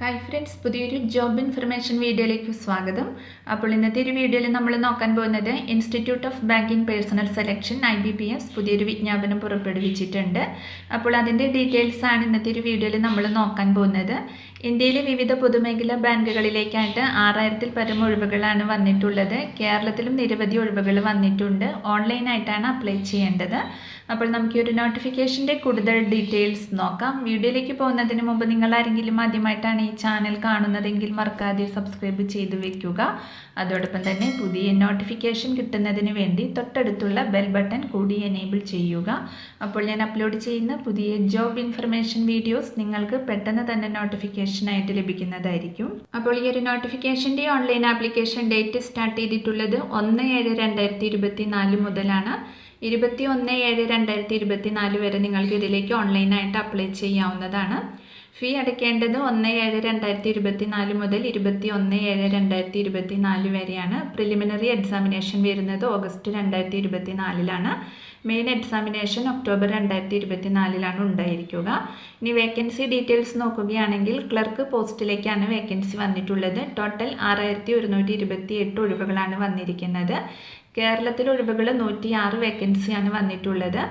Hi friends, പുതിയൊരു job information വീഡിയോയിലേക്ക് സ്വാഗതം. അപ്പോൾ ഇന്നത്തെ ഒരു വീഡിയോയിൽ നമ്മൾ നോക്കാൻ പോകുന്നത് institute of banking personal selection IBPS പുതിയൊരു വിജ്ഞാപനം പുറപ്പെടുവിച്ചിട്ടുണ്ട്. അപ്പോൾ അതിൻ്റെ ഡീറ്റെയിൽസ് ആണ് ഇന്നത്തെ ഒരു വീഡിയോയിൽ നമ്മൾ നോക്കാൻ പോകുന്നത്. ഇന്ത്യയിലെ വിവിധ പൊതുമേഖലാ ബാങ്കുകളിലേക്കായിട്ട് 6000-ൽ പരം ഒഴിവുകളാണ് വന്നിട്ടുള്ളത്. കേരളത്തിലും നിരവധി ഒഴിവുകൾ വന്നിട്ടുണ്ട്. ഓൺലൈനായിട്ടാണ് അപ്ലൈ ചെയ്യേണ്ടത്. അപ്പോൾ നമുക്ക് ഈ ഒരു നോട്ടിഫിക്കേഷൻ്റെ കൂടുതൽ ഡീറ്റെയിൽസ് നോക്കാം. വീഡിയോയിലേക്ക് പോകുന്നതിന് മുമ്പ് നിങ്ങൾ ആരെങ്കിലും ആദ്യമായിട്ടാണ് ഈ ചാനൽ കാണുന്നതെങ്കിൽ മറക്കാതെ സബ്സ്ക്രൈബ് ചെയ്ത് വെക്കുക. അതോടൊപ്പം തന്നെ പുതിയ നോട്ടിഫിക്കേഷൻ കിട്ടുന്നതിന് വേണ്ടി തൊട്ടടുത്തുള്ള ബെൽ ബട്ടൺ കൂടി എനേബിൾ ചെയ്യുക. അപ്പോൾ ഞാൻ അപ്ലോഡ് ചെയ്യുന്ന പുതിയ ജോബ് ഇൻഫർമേഷൻ വീഡിയോസ് നിങ്ങൾക്ക് പെട്ടെന്ന് തന്നെ നോട്ടിഫിക്കേഷനായിട്ട് ലഭിക്കുന്നതായിരിക്കും. അപ്പോൾ ഈ ഒരു നോട്ടിഫിക്കേഷൻ്റെ ഓൺലൈൻ ആപ്ലിക്കേഷൻ ഡേറ്റ് സ്റ്റാർട്ട് ചെയ്തിട്ടുള്ളത് 1/7/2024 മുതലാണ്. 21/7/2024 വരെ നിങ്ങൾക്ക് ഇതിലേക്ക് ഓൺലൈനായിട്ട് അപ്ലൈ ചെയ്യാവുന്നതാണ്. ഫീ അടയ്ക്കേണ്ടത് 1/7/2024 മുതൽ 21/7/2024 വരെയാണ്. പ്രിലിമിനറി എക്സാമിനേഷൻ വരുന്നത് ഓഗസ്റ്റ് 2024 മെയിൻ എക്സാമിനേഷൻ ഒക്ടോബർ 2024 ഉണ്ടായിരിക്കുക. ഇനി വേക്കൻസി ഡീറ്റെയിൽസ് നോക്കുകയാണെങ്കിൽ ക്ലർക്ക് പോസ്റ്റിലേക്കാണ് വേക്കൻസി വന്നിട്ടുള്ളത്. ടോട്ടൽ 6128 ഒഴിവുകളാണ് വന്നിരിക്കുന്നത്. കേരളത്തിൽ ഒഴിവുകൾ 106 വേക്കൻസിയാണ് വന്നിട്ടുള്ളത്.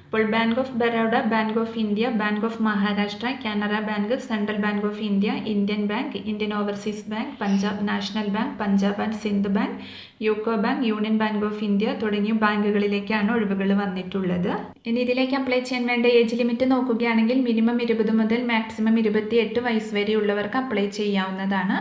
അപ്പോൾ bank of Baroda, bank of India, bank of Maharashtra, Canara bank, central bank of India, Indian bank, Indian overseas bank, Punjab national bank, Punjab and Sindh bank, UCO bank, union bank of India തുടങ്ങിയ ബാങ്കുകളിലേക്കാണ് ഒഴിവുകൾ വന്നിട്ടുള്ളത്. ഇനി ഇതിലേക്ക് അപ്ലൈ ചെയ്യാൻ വേണ്ട ഏജ് ലിമിറ്റ് നോക്കുകയാണെങ്കിൽ മിനിമം 20 മുതൽ maximum 28 വയസ്സ് വരെയുള്ളവർക്ക് അപ്ലൈ ചെയ്യാവുന്നതാണ്.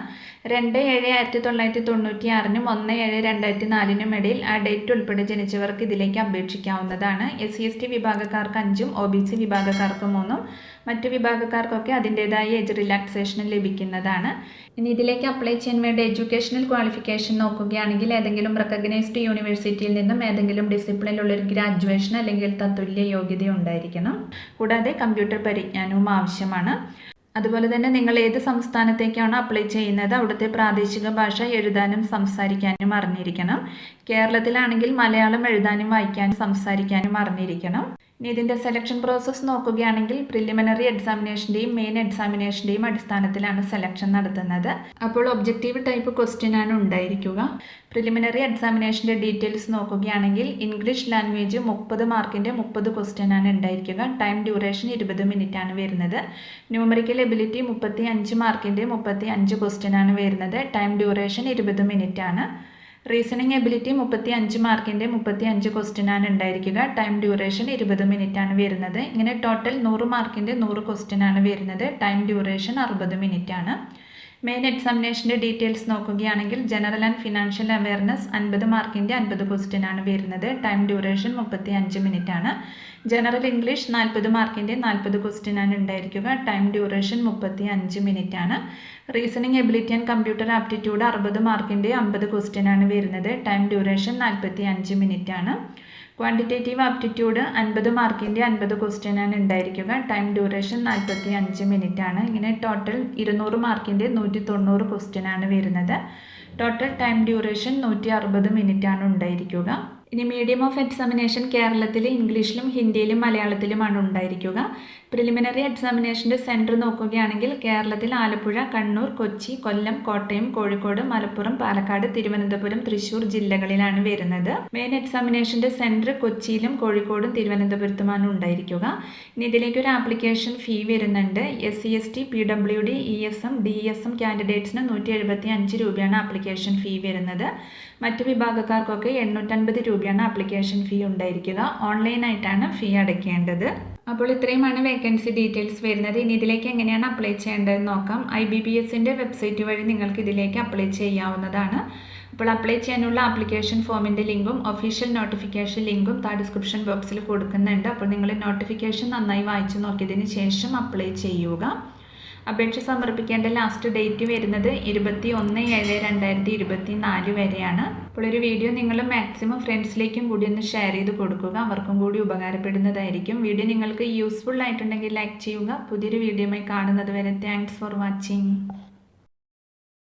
2/7/1996 1/7/2004 ഇടയിൽ ആ ഡേറ്റ് ഉൾപ്പെടെ ജനിച്ചവർക്ക് ഇതിലേക്ക് അപേക്ഷിക്കാവുന്നതാണ്. SC/ST വിഭാഗക്കാർക്ക് 5ഉം OBC വിഭാഗക്കാർക്ക് 3ഉം മറ്റു വിഭാഗക്കാർക്കൊക്കെ അതിൻ്റേതായ ഏജ് റിലാക്സേഷനും ലഭിക്കുന്നതാണ്. ഇനി ഇതിലേക്ക് അപ്ലൈ ചെയ്യാൻ വേണ്ട എഡ്യൂക്കേഷണൽ ക്വാളിഫിക്കേഷൻ നോക്കുകയാണെങ്കിൽ ഏതെങ്കിലും റെക്കഗ്നൈസ്ഡ് യൂണിവേഴ്സിറ്റിയിൽ നിന്നും ഏതെങ്കിലും ഡിസിപ്ലിനിലുള്ളൊരു ഗ്രാജുവേഷൻ അല്ലെങ്കിൽ തത്തുല്യ യോഗ്യത ഉണ്ടായിരിക്കണം. കൂടാതെ കമ്പ്യൂട്ടർ പരിജ്ഞാനവും ആവശ്യമാണ്. അതുപോലെ തന്നെ നിങ്ങൾ ഏത് സംസ്ഥാനത്തേക്കാണോ അപ്ലൈ ചെയ്യുന്നത് അവിടുത്തെ പ്രാദേശിക ഭാഷ എഴുതാനും സംസാരിക്കാനും അറിഞ്ഞിരിക്കണം. കേരളത്തിലാണെങ്കിൽ മലയാളം എഴുതാനും വായിക്കാനും സംസാരിക്കാനും അറിഞ്ഞിരിക്കണം. ഇനി ഇതിൻ്റെ സെലക്ഷൻ പ്രോസസ്സ് നോക്കുകയാണെങ്കിൽ പ്രിലിമിനറി എക്സാമിനേഷൻ്റെയും മെയിൻ എക്സാമിനേഷൻ്റെയും അടിസ്ഥാനത്തിലാണ് സെലക്ഷൻ നടത്തുന്നത്. അപ്പോൾ ഒബ്ജക്റ്റീവ് ടൈപ്പ് ക്വസ്റ്റ്യൻ ആണ് ഉണ്ടായിരിക്കുക. പ്രിലിമിനറി എക്സാമിനേഷൻ്റെ ഡീറ്റെയിൽസ് നോക്കുകയാണെങ്കിൽ ഇംഗ്ലീഷ് ലാംഗ്വേജ് 30 മാർക്കിൻ്റെ 30 ക്വസ്റ്റ്യൻ ആണ് ഉണ്ടായിരിക്കുക. ടൈം ഡ്യൂറേഷൻ 20 മിനിറ്റ് ആണ് വരുന്നത്. ന്യൂമറിക്കൽ എബിലിറ്റി 35 മാർക്കിൻ്റെ 35 ക്വസ്റ്റ്യൻ ആണ് വരുന്നത്. ടൈം ഡ്യൂറേഷൻ 20 മിനിറ്റ് ആണ്. റീസണിങ് എബിലിറ്റി 35 മാർക്കിൻ്റെ 35 ക്വസ്റ്റ്യൻ ആണ് ഉണ്ടായിരിക്കുക. ടൈം ഡ്യൂറേഷൻ 20 മിനിറ്റ് ആണ് വരുന്നത്. ഇങ്ങനെ ടോട്ടൽ 100 മാർക്കിൻ്റെ 100 ക്വസ്റ്റ്യൻ ആണ് വരുന്നത്. ടൈം ഡ്യൂറേഷൻ 60 മിനിറ്റ് ആണ്. മെയിൻ എക്സാമിനേഷൻ്റെ ഡീറ്റെയിൽസ് നോക്കുകയാണെങ്കിൽ ജനറൽ ആൻഡ് ഫിനാൻഷ്യൽ അവയർനെസ് 50 മാർക്കിൻ്റെ 50 ക്വസ്റ്റ്യൻ ആണ് വരുന്നത്. ടൈം ഡ്യൂറേഷൻ 35 മിനിറ്റ് ആണ്. ജനറൽ ഇംഗ്ലീഷ് 40 മാർക്കിൻ്റെ 40 ക്വസ്റ്റ്യൻ ആണ് ഉണ്ടായിരിക്കുക. ടൈം ഡ്യൂറേഷൻ 35 മിനിറ്റ് ആണ്. Reasoning ability and computer aptitude 60 മാർക്കിൻ്റെ 50 ക്വസ്റ്റ്യൻ ആണ് വരുന്നത്. ടൈം ഡ്യൂറേഷൻ 45 മിനിറ്റ് ആണ്. ക്വാണ്ടിറ്റേറ്റീവ് ആപ്റ്റിറ്റ്യൂഡ് 50 മാർക്കിൻ്റെ 50 ക്വസ്റ്റ്യൻ ആണ് ഉണ്ടായിരിക്കുക. ടൈം ഡ്യൂറേഷൻ 45 മിനിറ്റ് ആണ്. ഇങ്ങനെ ടോട്ടൽ 200 മാർക്കിൻ്റെ 190 ക്വസ്റ്റ്യൻ ആണ് വരുന്നത്. ടോട്ടൽ ടൈം ഡ്യൂറേഷൻ 160 മിനിറ്റ് ആണ് ഉണ്ടായിരിക്കുക. ഇനി മീഡിയം ഓഫ് എക്സാമിനേഷൻ കേരളത്തിൽ ഇംഗ്ലീഷിലും ഹിന്ദിയിലും മലയാളത്തിലുമാണ് ഉണ്ടായിരിക്കുക. പ്രിലിമിനറി എക്സാമിനേഷൻ്റെ സെൻറ്റർ നോക്കുകയാണെങ്കിൽ കേരളത്തിൽ ആലപ്പുഴ, കണ്ണൂർ, കൊച്ചി, കൊല്ലം, കോട്ടയം, കോഴിക്കോട്, മലപ്പുറം, പാലക്കാട്, തിരുവനന്തപുരം, തൃശ്ശൂർ ജില്ലകളിലാണ് വരുന്നത്. മെയിൻ എക്സാമിനേഷൻ്റെ സെൻറ്റർ കൊച്ചിയിലും കോഴിക്കോടും തിരുവനന്തപുരത്തുമാണ് ഉണ്ടായിരിക്കുക. ഇനി ഇതിലേക്ക് ഒരു ആപ്ലിക്കേഷൻ ഫീ വരുന്നുണ്ട്. SC/ST PWD ESM DSM കാൻഡിഡേറ്റ്സിന് 175 രൂപയാണ് ആപ്ലിക്കേഷൻ ഫീ വരുന്നത്. മറ്റു വിഭാഗക്കാർക്കൊക്കെ 850 രൂപയാണ് ആപ്ലിക്കേഷൻ ഫീ ഉണ്ടായിരിക്കുക. ഓൺലൈനായിട്ടാണ് ഫീ അടയ്ക്കേണ്ടത്. അപ്പോൾ ഇത്രയുമാണ് വേക്കൻസി ഡീറ്റെയിൽസ് വരുന്നത്. ഇനി ഇതിലേക്ക് എങ്ങനെയാണ് അപ്ലൈ ചെയ്യേണ്ടതെന്ന് നോക്കാം. IBPSൻ്റെ വെബ്സൈറ്റ് വഴി നിങ്ങൾക്ക് ഇതിലേക്ക് അപ്ലൈ ചെയ്യാവുന്നതാണ്. അപ്പോൾ അപ്ലൈ ചെയ്യാനുള്ള ആപ്ലിക്കേഷൻ ഫോമിൻ്റെ ലിങ്കും ഒഫീഷ്യൽ നോട്ടിഫിക്കേഷൻ ലിങ്കും ഡിസ്ക്രിപ്ഷൻ ബോക്സിൽ കൊടുക്കുന്നുണ്ട്. അപ്പോൾ നിങ്ങൾ നോട്ടിഫിക്കേഷൻ നന്നായി വായിച്ചു നോക്കിയതിന് ശേഷം അപ്ലൈ ചെയ്യുക. അപേക്ഷ സമർപ്പിക്കേണ്ട ലാസ്റ്റ് ഡേറ്റ് വരുന്നത് 21/7/2024 വരെയാണ്. അപ്പോൾ ഒരു വീഡിയോ നിങ്ങൾ മാക്സിമം ഫ്രണ്ട്സിലേക്കും കൂടി ഒന്ന് ഷെയർ ചെയ്ത് കൊടുക്കുക. അവർക്കും കൂടി ഉപകാരപ്പെടുന്നതായിരിക്കും. വീഡിയോ നിങ്ങൾക്ക് യൂസ്ഫുൾ ആയിട്ടുണ്ടെങ്കിൽ ലൈക്ക് ചെയ്യുക. പുതിയൊരു വീഡിയോയുമായി കാണുന്നത് വരെ താങ്ക്സ് ഫോർ വാച്ചിങ്.